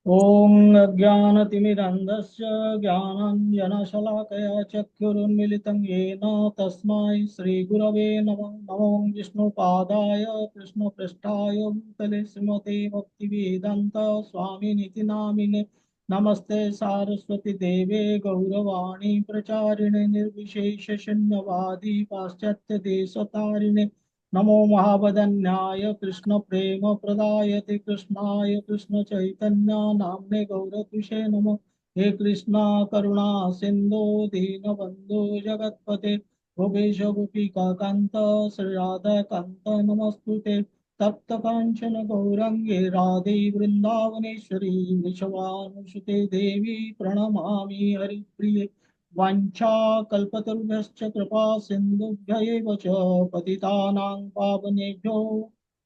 ॐ अज्ञानतिमिरन्धस्य ज्ञानाञ्जनशलाकया चक्षुरुन्मिलितं येन तस्मै श्रीगुरवे नमः। नमो विष्णुपादाय कृष्णपृष्ठाय भूतले श्रीमते भक्तिवेदान्त स्वामिनिति नामिने। नमस्ते सारस्वती देवे गौरवाणी प्रचारिणे निर्विशेषशून्यवादी पाश्चात्यदेशतारिणे। नमो महावदन्याय कृष्ण प्रेम प्रदायते कृष्णाय कृष्ण चैतन्य नाम्ने गौरतुषे नमो। हे कृष्णा करुणा सिंधु दीनबंधु जगतपते गोपेश गोपिका कांत श्री राधा कांत नमस्तुते। तप्त कांचन गौरंगे राधे वृंदावनेश्वरी वृषभानुसुते देवी प्रणमामि हरिप्रिये। वाञ्छाकल्पतरुभ्यश्च कृपा सिन्धुभ्य एव च पतितानां पावनेभ्यो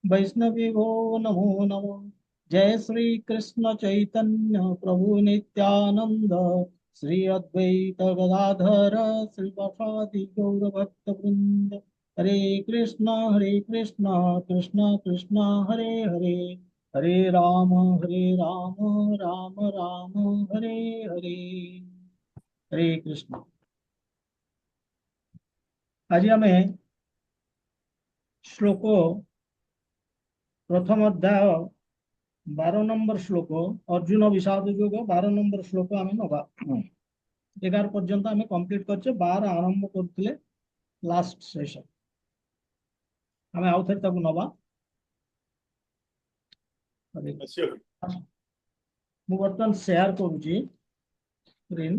वैष्णवेभ्यो नमो नमः। जय श्री कृष्ण चैतन्य प्रभु नित्यानंद श्री अद्वैत गदाधर श्रीवासादि गौर भक्त वृंद। हरे कृष्ण कृष्ण कृष्ण हरे हरे हरे राम राम राम हरे हरे। हरे कृष्ण। आज आम श्लोक प्रथम अध्याय 12 नंबर श्लोक अर्जुन विषाद योग 12 नंबर श्लोक आम नवा 11 पर्यंत आम कंप्लीट कर 12 आरंभ करते लास्ट सेशन आम आउ थे नवा। मु बर्तमान शेयर करुच्ची स्क्रीन।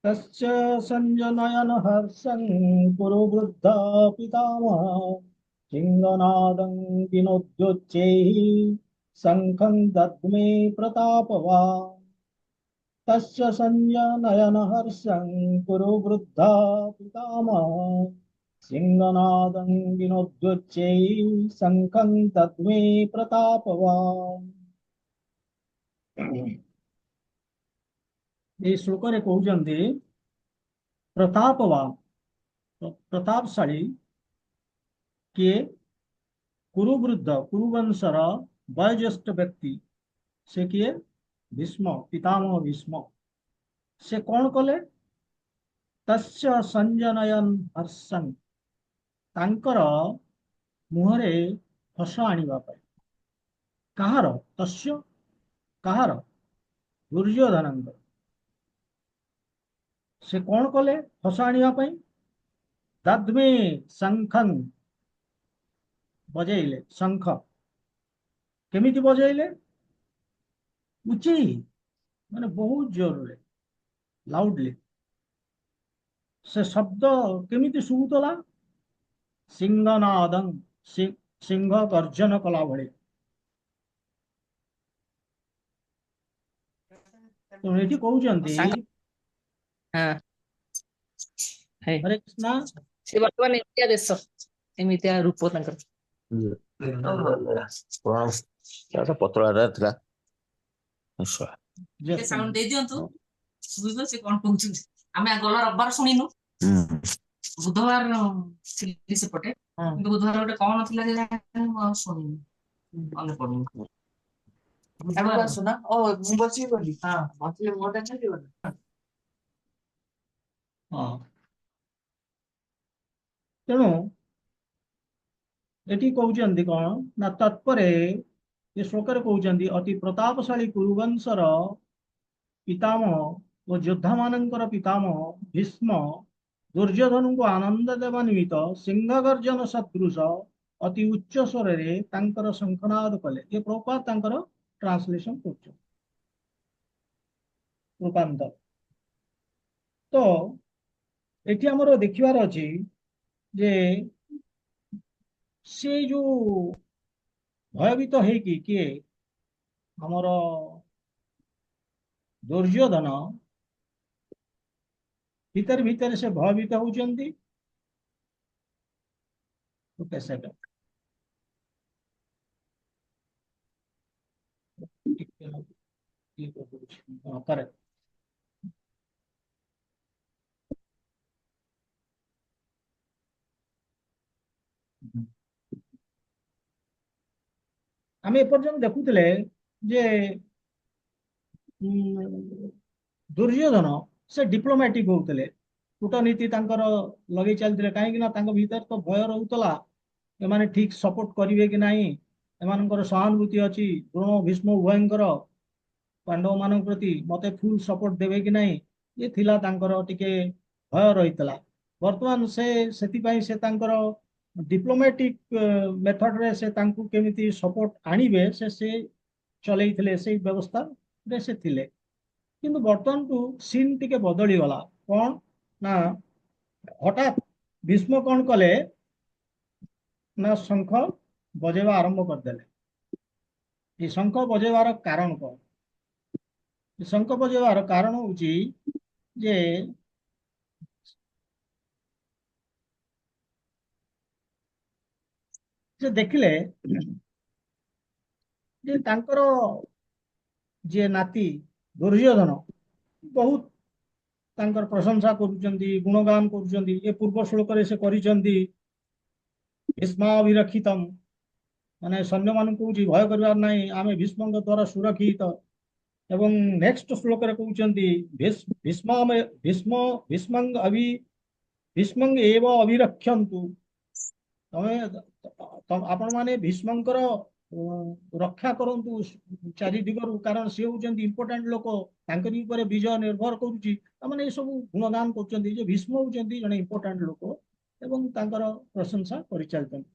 तस्य संजनयन हर्षं कुरु वृद्ध पितामह सिंहनादं विनोद्योच्चैः शङ्खं दद्मे प्रतापवान्। तस्य संजनयन हर्षं कुरु वृद्ध पितामह सिंहनादं विनोद्योच्चैः शङ्खं दद्मे प्रतापवान्। ये श्लोक रे कहउचंदी प्रतापवान प्रतापशाली किए कुरुवृद्ध कुरुवंशर वयोज्येष्ठ व्यक्ति से किए भीष्म पितामह भीष्म। से कौन कले तस्य संजनयन हर्षं तांकर मुहरे हस आनिबा पाई। कहार तस्य कहार दुर्योधनंकर। से कौन कले हस आनिबा पाई दद्मे शंखं बजेइले शंख केमिति बजेइले उची माने बहुत जोर लाउडली। से शब्द केमिति शुभुतला सिंहनादं सिंह गर्जन कला भଳି। तो एठी कहउचंदी ସାଙ୍ଗ ହଁ ହେ हरे कृष्णा। ସେ ବର୍ତ୍ତମାନ ଏମିତିଆ ଦେଶ ଏମିତିଆ ରୂପ ତାଙ୍କର। ପତଳା ଥିଲା। ନିଶ୍ଚୟ। ଟିକେ ସାଉଣ୍ଡ ଦେଇ ଦିଅନ୍ତୁ ଶୁଣିବ ସେ କଣ କହୁଛନ୍ତି। ଆମେ ଗଲା ରବିବାର ଶୁଣିନୁ ବୁଧବାର ଥିଲି ସେପଟେ କିନ୍ତୁ ବୁଧବାର ଗୋଟେ କଣ ଥିଲା ଯେ ମୁଁ ଆଉ ଶୁଣିନି ମନେ ପଡୁନି। ଆସୁନା ଓ ମୁଁ ବସିବି ବୋଲି ହଁ ବସିଲେ ମୋଟା ଛାଡ଼ିବନି। हाँ तेणु एटी कहउचंदी कौन ना तत्परे ये श्लोक रे कहउचंदी अति प्रतापशाली कुरुवंशर पितामह और योद्धा मानकर पितामह भीष्म दुर्योधन को आनंद देवा निमित्त सिंह गर्जन सदृश अति उच्च स्वर रे तांकर शंखनाद कले। ये प्रभुपाद तांकर ट्रांसलेशन कर रूपांतर। तो एटी हमर देखिबार अछि जे से जो भयभीत है कि किए हमर दुर्योधन भीतर भीतर से भयभीत होउचंदी। Okay second correct. ଆମେ ଏପର୍ଯ୍ୟନ୍ତ ଦେଖୁଥିଲେ ଯେ ଦୁର୍ଯ୍ୟୋଧନ ସେ ଡିପ୍ଲୋମାଟିକ ହଉଥିଲେ, କୂଟନୀତି ତାଙ୍କର ଲଗେଇ ଚାଲିଥିଲେ, କାହିଁକି ନା ତାଙ୍କ ଭିତରେ ତ ଭୟ ରହୁଥିଲା ଏମାନେ ଠିକ ସପୋର୍ଟ କରିବେ କି ନାହିଁ, ଏମାନଙ୍କର ସହାନୁଭୂତି ଅଛି ଦ୍ରୋଣ ଭୀଷ୍ମ ଉଭୟଙ୍କର ପାଣ୍ଡବ ମାନଙ୍କ ପ୍ରତି, ମତେ ଫୁଲ ସପୋର୍ଟ ଦେବେ କି ନାହିଁ, ଏ ଥିଲା ତାଙ୍କର ଟିକେ ଭୟ ରହିଥିଲା। ବର୍ତ୍ତମାନ ସେଥିପାଇଁ ସେ ତାଙ୍କର ଡିପ୍ଲୋମାଟିକ ମେଥଡରେ ସେ ତାଙ୍କୁ କେମିତି ସପୋର୍ଟ ଆଣିବେ ସେ ଚଲେଇଥିଲେ, ସେଇ ବ୍ୟବସ୍ଥାରେ ସେ ଥିଲେ। କିନ୍ତୁ ବର୍ତ୍ତମାନକୁ ସିନ୍ ଟିକେ ବଦଳିଗଲା। କଣ ନା ହଠାତ୍ ଭୀଷ୍ମ କଣ କଲେ ନା ଶଙ୍ଖ ବଜେଇବା ଆରମ୍ଭ କରିଦେଲେ। ଏ ଶଙ୍ଖ ବଜେଇବାର କାରଣ କଣ? ଶଙ୍ଖ ବଜେଇବାର କାରଣ ହଉଛି ଯେ ସେ ଦେଖିଲେ ଯେ ତାଙ୍କର ଯିଏ ନାତି ଦୁର୍ଯ୍ୟୋଧନ ବହୁତ ତାଙ୍କର ପ୍ରଶଂସା କରୁଛନ୍ତି, ଗୁଣଗାନ କରୁଛନ୍ତି। ଏ ପୂର୍ବ ଶ୍ଲୋକରେ ସେ କରିଛନ୍ତି ଭୀଷ୍ମାଭିରକ୍ଷିତମ୍, ମାନେ ସୈନ୍ୟମାନଙ୍କୁ କହୁଛି ଭୟ କରିବାର ନାହିଁ, ଆମେ ଭୀଷ୍ମଙ୍କ ଦ୍ୱାରା ସୁରକ୍ଷିତ। ଏବଂ ନେକ୍ସଟ ଶ୍ଲୋକରେ କହୁଛନ୍ତି ଭୀଷ୍ମଂ ଏବ ଅଭିରକ୍ଷନ୍ତୁ, ଆପଣ ମାନେ ଭୀଷ୍ମଙ୍କର ରକ୍ଷା କରନ୍ତୁ ଚାରି ଦିଗରୁ, କାରଣ ସେ ହଉଛନ୍ତି ଇମ୍ପୋର୍ଟାଣ୍ଟ ଲୋକ, ତାଙ୍କରି ଉପରେ ବିଜୟ ନିର୍ଭର କରୁଛି। ତାମାନେ ଏସବୁ ଗୁଣଗାନ କରୁଛନ୍ତି ଯେ ଭୀଷ୍ମ ହଉଛନ୍ତି ଜଣେ ଇମ୍ପୋର୍ଟାଣ୍ଟ ଲୋକ ଏବଂ ତାଙ୍କର ପ୍ରଶଂସା କରିଚାଲିଛନ୍ତି।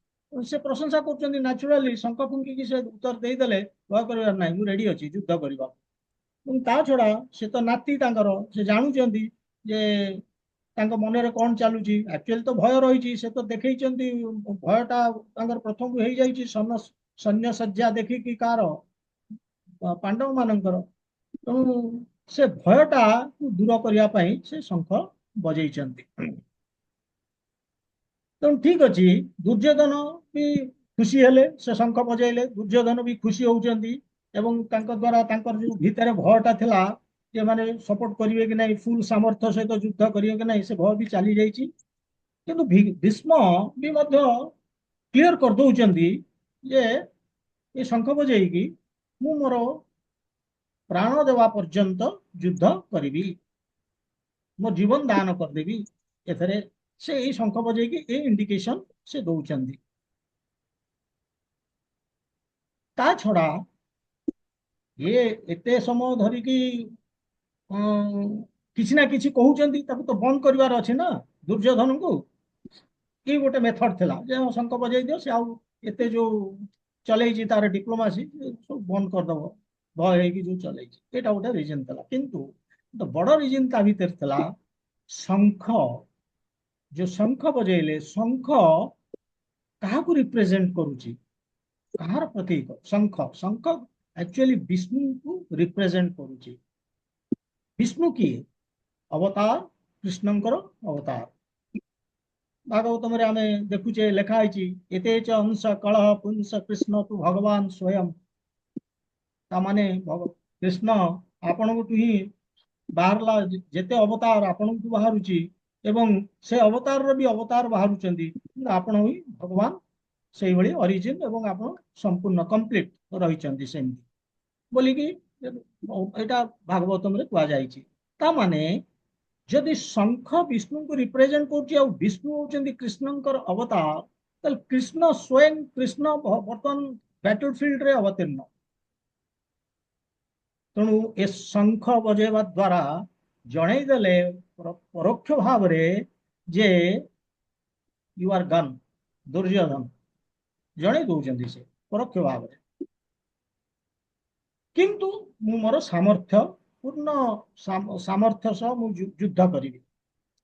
ସେ ପ୍ରଶଂସା କରୁଛନ୍ତି, ନ୍ୟାଚୁରାଲି ଶଙ୍ଖ ଫୁଙ୍କିକି ସେ ଉତ୍ତର ଦେଇଦେଲେ ଭୟ କରିବାର ନାହିଁ, ମୁଁ ରେଡି ଅଛି ଯୁଦ୍ଧ କରିବା। ଏବଂ ତା ଛଡା ସେ ତ ନାତି ତାଙ୍କର, ସେ ଜାଣୁଛନ୍ତି ଯେ ତାଙ୍କ ମନରେ କଣ ଚାଲୁଛି। ଆକ୍ଚୁଆଲି ତ ଭୟ ରହିଛି, ସେ ତ ଦେଖେଇଛନ୍ତି ଭୟଟା ତାଙ୍କର ପ୍ରଥମରୁ ହେଇଯାଇଛି ସୈନ୍ୟ ସଜ୍ଜା ଦେଖିକି କାହାର, ପାଣ୍ଡବ ମାନଙ୍କର। ତେଣୁ ସେ ଭୟଟା ଦୂର କରିବା ପାଇଁ ସେ ଶଙ୍ଖ ବଜେଇଛନ୍ତି। ତେଣୁ ଠିକ ଅଛି, ଦୁର୍ଯ୍ୟୋଧନ ବି ଖୁସି ହେଲେ, ସେ ଶଙ୍ଖ ବଜେଇଲେ, ଦୁର୍ଯ୍ୟୋଧନ ବି ଖୁସି ହଉଛନ୍ତି ଏବଂ ତାଙ୍କ ଦ୍ୱାରା ତାଙ୍କର ଯୋଉ ଭିତରେ ଭୟଟା ଥିଲା ସେମାନେ ସପୋର୍ଟ କରିବେ କି ନାହିଁ, ଫୁଲ ସାମର୍ଥ୍ୟ ସହିତ ଯୁଦ୍ଧ କରିବେ କି ନାହିଁ, ସେ ଭୟ ବି ଚାଲି ଯାଇଛି। କିନ୍ତୁ ଭୀଷ୍ମ ବି ମଧ୍ୟ କ୍ଲିୟର କରିଦଉଛନ୍ତି ଯେ ଏ ଶଙ୍ଖ ବଜେଇକି ମୁଁ ମୋର ପ୍ରାଣ ଦେବା ପର୍ଯ୍ୟନ୍ତ ଯୁଦ୍ଧ କରିବି, ମୋ ଜୀବନ ଦାନ କରିଦେବି। ଏଥିରେ ସେ ଏଇ ଶଙ୍ଖ ବଜେଇକି ଏ ଇଣ୍ଡିକେସନ ସେ ଦଉଛନ୍ତି। ତା ଛଡା ଇଏ ଏତେ ସମୟ ଧରିକି କିଛି ନା କିଛି କହୁଛନ୍ତି, ତାକୁ ତ ବନ୍ଦ କରିବାର ଅଛି ନା ଦୁର୍ଯ୍ୟୋଧନଙ୍କୁ। କି ଗୋଟେ ମେଥଡ ଥିଲା ଯେ ଶଙ୍ଖ ବଜେଇ ଦିଅ, ସେ ଆଉ ଏତେ ଯୋଉ ଚଲେଇଛି ତାର ଡିପ୍ଲୋମାସି ସବୁ ବନ୍ଦ କରିଦବ, ଭୟ ହେଇକି ଯୋଉ ଚଲେଇଛି, ଏଇଟା ଗୋଟେ ରିଜନ ଥିଲା। କିନ୍ତୁ ବଡ ରିଜନ ତା ଭିତରେ ଥିଲା ଶଙ୍ଖ, ଯୋଉ ଶଙ୍ଖ ବଜେଇଲେ, ଶଙ୍ଖ କାହାକୁ ରିପ୍ରେଜେଣ୍ଟ କରୁଛି, କାହାର ପ୍ରତୀକ? ଶଙ୍ଖ, ଶଙ୍ଖ ଆକ୍ଚୁଆଲି ବିଷ୍ଣୁଙ୍କୁ ରିପ୍ରେଜେଣ୍ଟ କରୁଛି। ବିଷ୍ଣୁ କିଏ? ଅବତାର, କୃଷ୍ଣଙ୍କର ଅବତାର। ଭାଗବତମରେ ଆମେ ଦେଖୁଛେ ଲେଖା ହେଇଛି ଏତେ ଚ ହଂସ କଳହ ପୁଂସ କୃଷ୍ଣ ତୁ ଭଗବାନ ସ୍ୱୟଂ। ତାମାନେ କୃଷ୍ଣ ଆପଣଙ୍କଠୁ ହିଁ ବାହାରିଲା, ଯେତେ ଅବତାର ଆପଣଙ୍କୁ ବାହାରୁଛି ଏବଂ ସେ ଅବତାରର ବି ଅବତାର ବାହାରୁଛନ୍ତି, ଆପଣ ହିଁ ଭଗବାନ ସେଇଭଳି ଅରିଜିନ ଏବଂ ଆପଣ ସମ୍ପୂର୍ଣ୍ଣ କମ୍ପ୍ଲିଟ ରହିଛନ୍ତି ସେମିତି ବୋଲିକି ଏଇଟା ଭାଗବତମରେ କୁହାଯାଇଛି। ତା ମାନେ ଯଦି ଶଙ୍ଖ ବିଷ୍ଣୁଙ୍କୁ ରିପ୍ରେଜେଣ୍ଟ କରୁଛି ଆଉ ବିଷ୍ଣୁ ହଉଛନ୍ତି କୃଷ୍ଣଙ୍କର ଅବତାର, ତାହେଲେ କୃଷ୍ଣ ସ୍ୱୟଂ କୃଷ୍ଣ ବର୍ତ୍ତମାନ ବ୍ୟାଟଲ ଫିଲ୍ଡରେ ଅବତୀର୍ଣ୍ଣ। ତେଣୁ ଏ ଶଙ୍ଖ ବଜେଇବା ଦ୍ୱାରା ଜଣେଇ ଦେଲେ ପରୋକ୍ଷ ଭାବରେ ଯେ ୟୁ ଆର୍ ଗନ୍, ଦୁର୍ଯ୍ୟୋଧନ ଜଣେଇ ଦଉଛନ୍ତି ସେ ପରୋକ୍ଷ ଭାବରେ। କିନ୍ତୁ ମୁଁ ମୋର ସାମର୍ଥ୍ୟ, ପୂର୍ଣ୍ଣ ସାମର୍ଥ୍ୟ ସହ ମୁଁ ଯୁଦ୍ଧ କରିବି।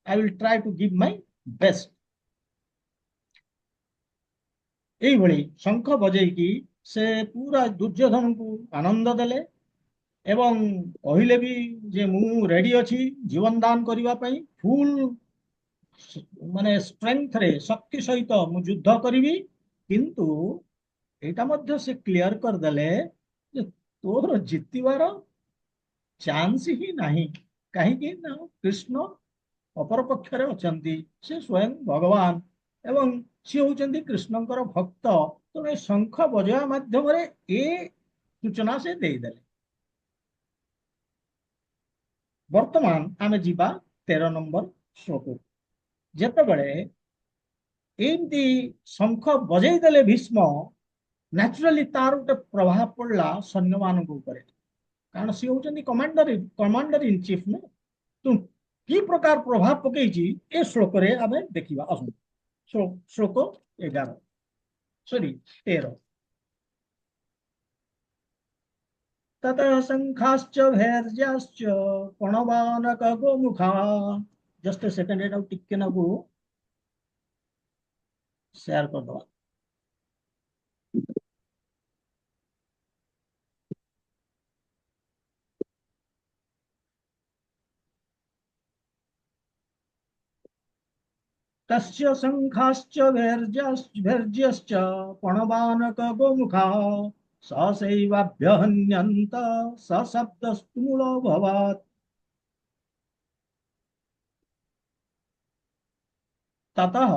I will try to give my best। এইଭଳି ଶଙ୍ଖ ବଜେଇକି ସେ ପୁରା ଦୁର୍ଯ୍ୟୋଧନଙ୍କୁ ଆନନ୍ଦ ଦେଲେ ଏବଂ କହିଲେ ବି ଯେ ମୁଁ ରେଡି ଅଛି ଜୀବନ ଦାନ କରିବା ପାଇଁ, ଫୁଲ ମାନେ ଷ୍ଟ୍ରେଂଥରେ, ଶକ୍ତି ସହିତ ମୁଁ ଯୁଦ୍ଧ କରିବି। କିନ୍ତୁ ଏଇଟା ମଧ୍ୟ ସେ କ୍ଲିୟର କରିଦେଲେ ଯେ ତୋର ଜିତିବାର ଚାନ୍ସ ହିଁ ନାହିଁ। କାହିଁକି ନା କୃଷ୍ଣ ଅପର ପକ୍ଷରେ ଅଛନ୍ତି, ସେ ସ୍ୱୟଂ ଭଗବାନ ଏବଂ ସିଏ ହଉଛନ୍ତି କୃଷ୍ଣଙ୍କର ଭକ୍ତ। ତେଣୁ ଏ ଶଙ୍ଖ ବଜାଇବା ମାଧ୍ୟମରେ ଏ ସୂଚନା ସେ ଦେଇଦେଲେ। ବର୍ତ୍ତମାନ ଆମେ ଯିବା 13 ନମ୍ବର ଶ୍ଲୋକ। ଯେତେବେଳେ ଏମିତି ଶଙ୍ଖ ବଜେଇ ଦେଲେ ଭୀଷ୍ମ, ନ୍ୟାଚୁରାଲି ତାର ଗୋଟେ ପ୍ରଭାବ ପଡିଲା ସୈନ୍ୟମାନଙ୍କ ଉପରେ, କାରଣ ସିଏ ହଉଛନ୍ତି କମାଣ୍ଡର ଇନ୍ ଚିଫ୍ ନା। ତ କି ପ୍ରକାର ପ୍ରଭାବ ପକେଇଛି ଏ ଶ୍ଲୋକରେ ଆମେ ଦେଖିବା। ଆସନ୍ତୁ ଶ୍ଲୋକ 13। ततः शंखाश्च भैर्याश्च पणवानक गोमुखा। जस्ट ए सेकंड, एटा टिके नाकु शेयर कर दवा। तस्य शंखाश्च भैर्यश्च पणवानक गोमुखा सहसैवाभ्यहन्यन्त सशब्दस्तूलो भवत्। ततः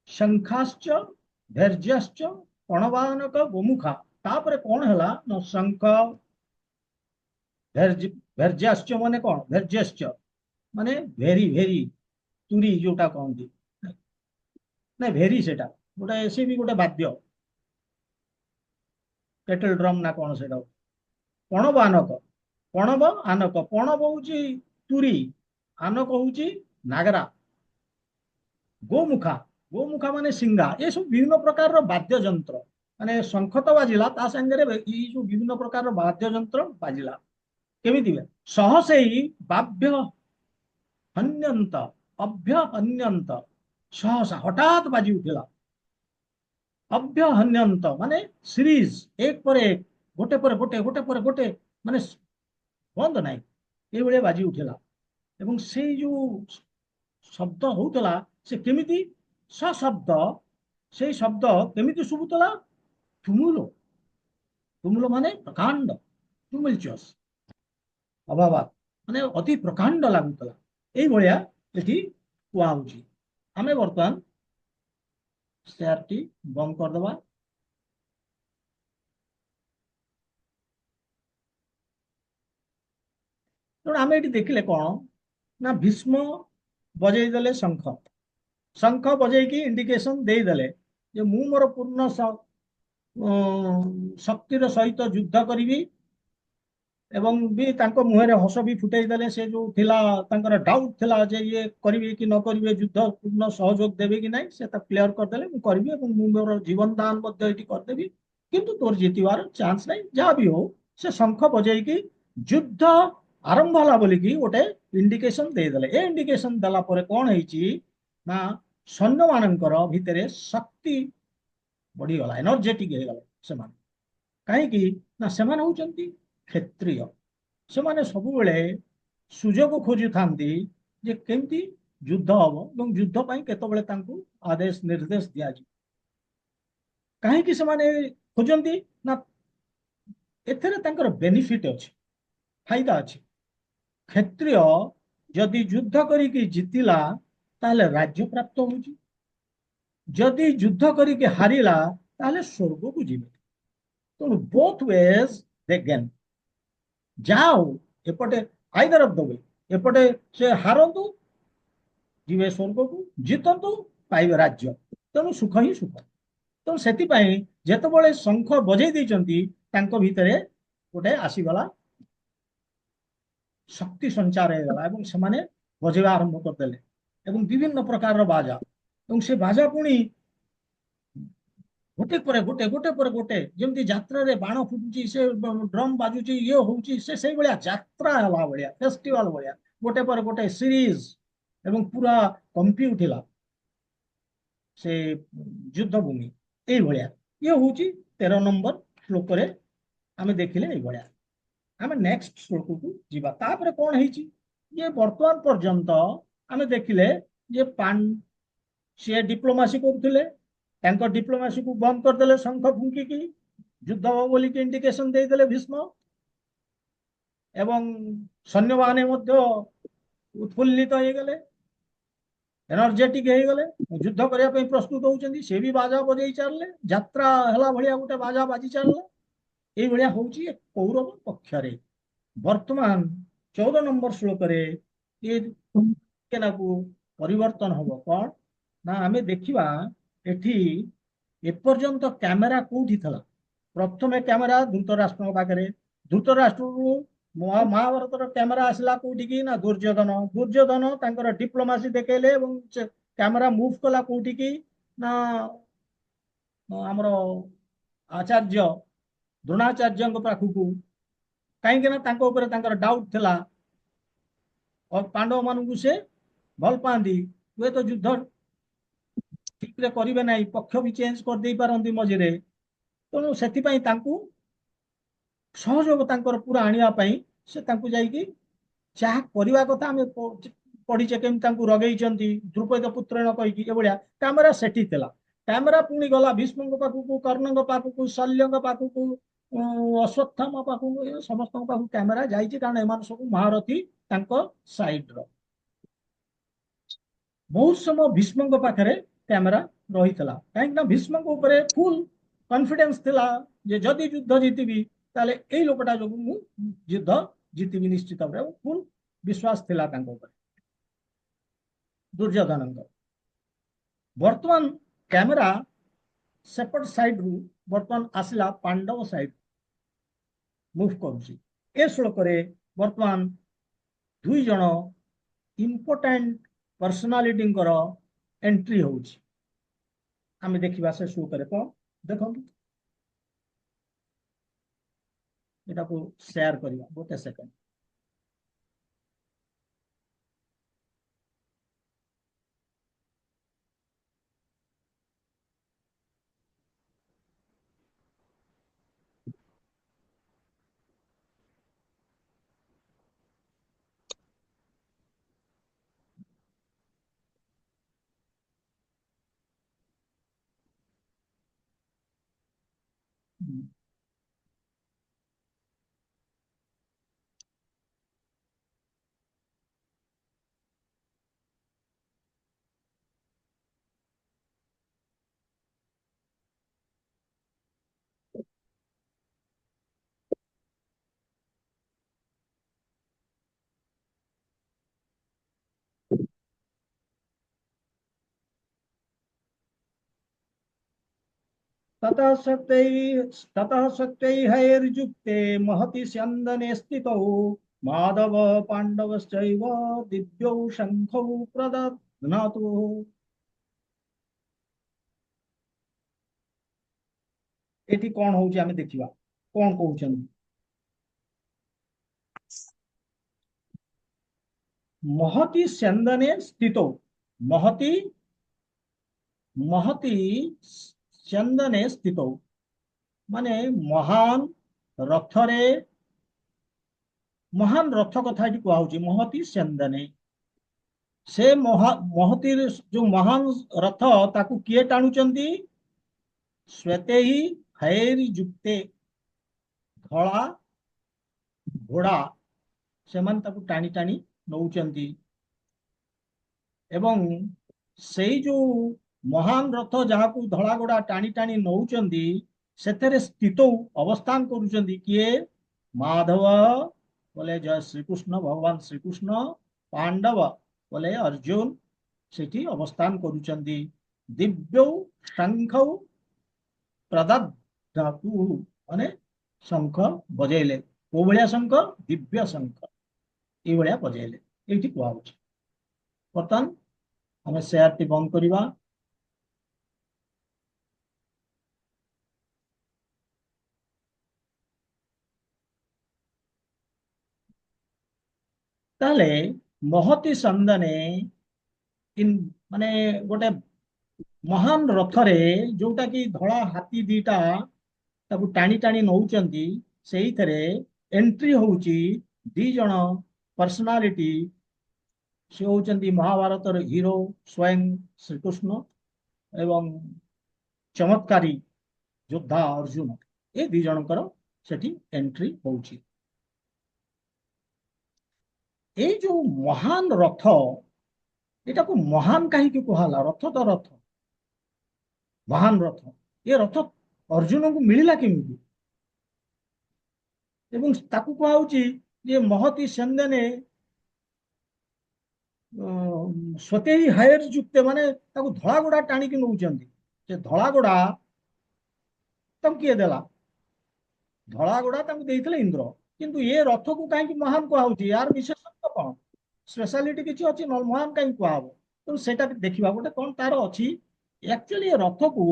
शंखाश्च भैर्यश्च पणवानक गोमुखा। तापर कौन हला न शंख भैर्यश्च माने कौन, भैर्यश्च माने भेरी भेरी तुरी जोटा कहती ना, भेरी सेटा गोटे सी भी गोटे वाद्य, केटल ड्रम ना कौन से। पणव आनक, पणव आनक, पणव हूँ तुरी, आनक हूँ नागरा, गोमुखा, गोमुखा माने सिंगा। ये सब विभिन्न प्रकार वाद्य यंत्र, माने शंख तो बाजिला ता संगे ये जो विभिन्न प्रकार वाद्य यंत्र बाजिला। केमिति सहसे बाभ्य हन्यंत, अभ्य हन्यंत, सहसा हठात बाजी उठिला। अभ्य हन्यंत माने सीरीज, एक पर एक, गोटे पर गोटे, गोटे पर गोटे, माने बंद नहीं, ये बाजी उठिला। एवं से जो शब्द होउतला से केमिति शब्द, से शब्द केमिति शुभुतला, तुमुलो, तुमुलो माने प्रकांड, तुमुलचस अभावात माने अति प्रकांड लागुतला। एई भलिया एठी कुआ होउची। आमे वर्तमान शेयरटी बंद कर दबा। तो आमे एठी देखिले कोन ना, भीष्म बजै देले शंख, शंख बजैकी इंडिकेशन दे देले जे मु मोर पूर्ण शक्तिर सहित युद्ध करी, एवं भी तांको मुहरे हस भी फुटई देले। से जो थिला तांकर डाउट थिला जे ये करिवे कि न करिवे, युद्ध पूर्ण सहयोग देबे कि नहीं, से क्लियर कर देले मु करबी एवं मु मोर जीवन दान मध्ये एटी कर देबी, किंतु तोर जीतिवार चांस नहीं। जहाँ भी हो से शंख बजैकी युद्ध आरंभ होला बोली कि गोटे इंडिकेशन दे देले। ए इंडिकेशन देला परे कोन हेची ना, सैन्य मानकर भितरे शक्ति बढ़ी गला, एनर्जेटिक हे गला सेमान। कहीं ना सेमान होचंती क्षत्रिय, सेमाने सबुबेले सुजोग खोजु थांती जे केमती युद्ध हम एवं युद्ध पाई केतबेले तांकु आदेश निर्देश दिया जी। कहीं सेमाने खोजंती ना, एथरे तांकर बेनिफिट अछि, फायदा अछि। क्षत्रिय जदि युद्ध करिकी जितिला ताले राज्य प्राप्त होउची, जदि युद्ध करिकी हारिला ताले स्वर्ग को जिवे। तो बोथ वेज दे गेन। जाओ एपटे आइदर ऑफ द वे, एपटे से हारंतु जीवे स्वर्ग को, जितंतु पाइबे राज्य। तेणु सुख ही सुख। तो सेतिपाई जेतेबेले शंख बजै दैचंती तांको भितरे गोटे आसीगला शक्ति संचार हो गला एवं सेमाने बजेवा आरंभ करदेले एवं विभिन्न प्रकार बाजा, एवं से बाजा पुणी गोटे पर गोटे, गोटे पर गोटे, जमती यात्रा रे बाण फुटुची, से ड्रम बाजुची, ये होउची, से सही भलिया यात्रा हला भलिया, फेस्टिवल भलिया, गोटे पर गोटे सीरीज एवं पूरा कंपी उठिला से युद्ध भूमि। ए भलिया ये होउची 13 नंबर श्लोक रे आमे देखिले। ए भलिया आमे नेक्स्ट श्लोक को जीवा। तापर कोन हेची ये वर्तमान पर्यंत आमे देखिले जे से डिप्लोमेसी करथिले, तांको डिप्लोमेसी को बंद कर देले शंख फुंकी की, युद्ध बोली के इंडिकेशन दे देले भीष्म। ଏବଂ ସୈନ୍ୟମାନେ ମଧ୍ୟ ଉତ୍ଫୁଲ୍ଲିତ ହେଇଗଲେ, ଏନର୍ଜେଟିକ ହେଇଗଲେ, ଯୁଦ୍ଧ କରିବା ପାଇଁ ପ୍ରସ୍ତୁତ ହଉଛନ୍ତି। ସେ ବି ବାଜା ବଜେଇ ଚାଲିଲେ, ଯାତ୍ରା ହେଲା ଭଳିଆ ଗୋଟେ ବାଜା ବାଜି ଚାଲିଲା। ଏଇଭଳିଆ ହଉଛି ଏ କୌରବ ପକ୍ଷରେ। ବର୍ତ୍ତମାନ 14 ନମ୍ବର ଶ୍ଲୋକରେ ଏ କେନାକୁ ପରିବର୍ତ୍ତନ ହବ। କଣ ନା ଆମେ ଦେଖିବା ଏଠି ଏପର୍ଯ୍ୟନ୍ତ କ୍ୟାମେରା କୋଉଠି ଥିଲା? ପ୍ରଥମେ କ୍ୟାମେରା ଧୃତରାଷ୍ଟ୍ରଙ୍କ ପାଖରେ, ଧୃତରାଷ୍ଟ୍ରରୁ ମହାଭାରତର କ୍ୟାମେରା ଆସିଲା କୋଉଠିକି ନା ଦୁର୍ଯ୍ୟୋଧନ। ଦୁର୍ଯ୍ୟୋଧନ ତାଙ୍କର ଡିପ୍ଲୋମାସି ଦେଖେଇଲେ ଏବଂ କ୍ୟାମେରା ମୁଭ କଲା କୋଉଠିକି ନା ଆମର ଆଚାର୍ଯ୍ୟ ଦ୍ରୋଣାଚାର୍ଯ୍ୟଙ୍କ ପାଖକୁ। କାହିଁକି ନା ତାଙ୍କ ଉପରେ ତାଙ୍କର ଡାଉଟ ଥିଲା। ପାଣ୍ଡବ ମାନଙ୍କୁ ସେ ଭଲ ପାଆନ୍ତି, ହୁଏତ ଯୁଦ୍ଧ ଠିକରେ କରିବେ ନାହିଁ, ପକ୍ଷ ବି ଚେଞ୍ଜ କରିଦେଇ ପାରନ୍ତି ମଝିରେ। ତେଣୁ ସେଥିପାଇଁ ତାଙ୍କୁ ସହଯୋଗ ତାଙ୍କର ପୁରା ଆଣିବା ପାଇଁ ସେ ତାଙ୍କୁ ଯାଇକି ଯାହା କରିବା କଥା ଆମେ ପଢିଛେ କେମିତି ତାଙ୍କୁ ରଗେଇଛନ୍ତି ଦ୍ରୁପଦ ପୁତ୍ର ନ କହିକି। ଏଭଳିଆ କ୍ୟାମେରା ସେଠି ଥିଲା। କ୍ୟାମେରା ପୁଣି ଗଲା ଭୀଷ୍ମଙ୍କ ପାଖକୁ, କର୍ଣ୍ଣଙ୍କ ପାଖକୁ, ଶଲ୍ୟଙ୍କ ପାଖକୁ, ଅଶ୍ୱତ୍ଥାମ ପାଖକୁ, ସମସ୍ତଙ୍କ ପାଖକୁ କ୍ୟାମେରା ଯାଇଛି। କାରଣ ଏମାନେ ସବୁ ମହାରଥୀ ତାଙ୍କ ସାଇଡର। ବହୁତ ସମୟ ଭୀଷ୍ମଙ୍କ ପାଖରେ କ୍ୟାମେରା ରହିଥିଲା, କାହିଁକି ନା ଭୀଷ୍ମଙ୍କ ଉପରେ ଫୁଲ କନଫିଡେନ୍ସ ଥିଲା ଯେ ଯଦି ଯୁଦ୍ଧ ଜିତିବି ତାହେଲେ ଏଇ ଲୋକଟା ଯୋଗୁଁ ମୁଁ ଯୁଦ୍ଧ ଜିତିବି ନିଶ୍ଚିତ ଭାବରେ। ଫୁଲ ବିଶ୍ୱାସ ଥିଲା ତାଙ୍କ ଉପରେ ଦୁର୍ଯ୍ୟୋଧନଙ୍କ। ବର୍ତ୍ତମାନ କ୍ୟାମେରା ସେପଟ ସାଇଡରୁ ବର୍ତ୍ତମାନ ଆସିଲା ପାଣ୍ଡବ ସାଇଡ ମୁଭ କରୁଛି। ଏ ଶ୍ଲୋକରେ ବର୍ତ୍ତମାନ ଦୁଇ ଜଣ ଇମ୍ପୋର୍ଟାଣ୍ଟ ପର୍ସନାଲିଟିଙ୍କର ଏଣ୍ଟ୍ରି ହଉଛି। ଆମେ ଦେଖିବା ସେ ଶ୍ଲୋକରେ କଣ। ଦେଖନ୍ତୁ, ଏଟାକୁ ସେୟାର କରିବା ଗୋଟେ ସେକେଣ୍ଡ। ततः सत्यैर्युक्ते महति स्यन्दने स्थितौ माधव पाण्डवश्चैव दिव्यौ शङ्खौ प्रदध्नातु। एठी कौन होउची आमे देखिबा कौन कहउछन। महति स्यन्दने स्थितौ, महति महति स्यन्दने स्थितौ माने महान रथरे, महान रथ कथा एठी कहउची महति स्यन्दने। से महति जो महान रथ ताकू किए टाणुचंती? श्वेते ही हैर्युक्ते, धड़ा घोड़ा सेमान ताकू टाणी टाणी नौचंती। एवं सेई जो महान रथ जहाकू धड़ा घोड़ा टाणी टाणी नौचंती सेथरे स्थित अवस्थान करुचंती किए? माधव बोले जय श्री कृष्ण, भगवान श्री कृष्ण। पांडव बोले अर्जुन सेठी अवस्थान करुचंती। दिव्यौ शंखौ प्रदधातु माने शंख बजेइले। को भलिया शंख? दिव्य शंख ए भलिया बजेइले एठी कुआउछ। बर्तमान हमें शेयर टी बंद करिबा। ताले महति संदने इन माने गोटे महान रथरे जोटा कि धड़ा हाथी दीटा ताकू टाणी टाणी नौचंती सेइथरे एंट्री होउची दी जण पर्सनालिटी। से होउचंती महाभारतर हीरो स्वयं श्री कृष्ण एवं चमत्कारी योद्धा अर्जुन। ए दी जनकर सेठी एंट्री होउची। ଏଇ ଯୋଉ ମହାନ ରଥ, ଏଟାକୁ ମହାନ କାହିଁକି କୁହାହେଲା? ରଥ ତ ରଥ, ମହାନ ରଥ। ଏ ରଥ ଅର୍ଜୁନଙ୍କୁ ମିଳିଲା କେମିତି? ଏବଂ ତାକୁ କୁହାହଉଛି ଯେ ମହତି ସେନ୍ଦନେ ସ୍ୱତେଇ ହାୟର ଯୁକ୍ତେ, ମାନେ ତାକୁ ଧଳା ଗୋଡା ଟାଣିକି ନଉଛନ୍ତି। ସେ ଧଳା ଗୋଡା ତାଙ୍କୁ କିଏ ଦେଲା? ଧଳା ଗୋଡା ତାଙ୍କୁ ଦେଇଥିଲେ ଇନ୍ଦ୍ର। କିନ୍ତୁ ଏ ରଥକୁ କାହିଁକି ମହାନ କୁହାହଉଛି? ୟାର ବିଶେଷତ୍ୱ କଣ? ସ୍ପେଶାଲିଟି କିଛି ଅଛି? ମହାନ କାହିଁକି କୁହାହବ? ତେଣୁ ସେଇଟା ଦେଖିବା ଗୋଟେ କଣ ତାର ଅଛି। ଆକ୍ଚୁଆଲି ଏ ରଥକୁ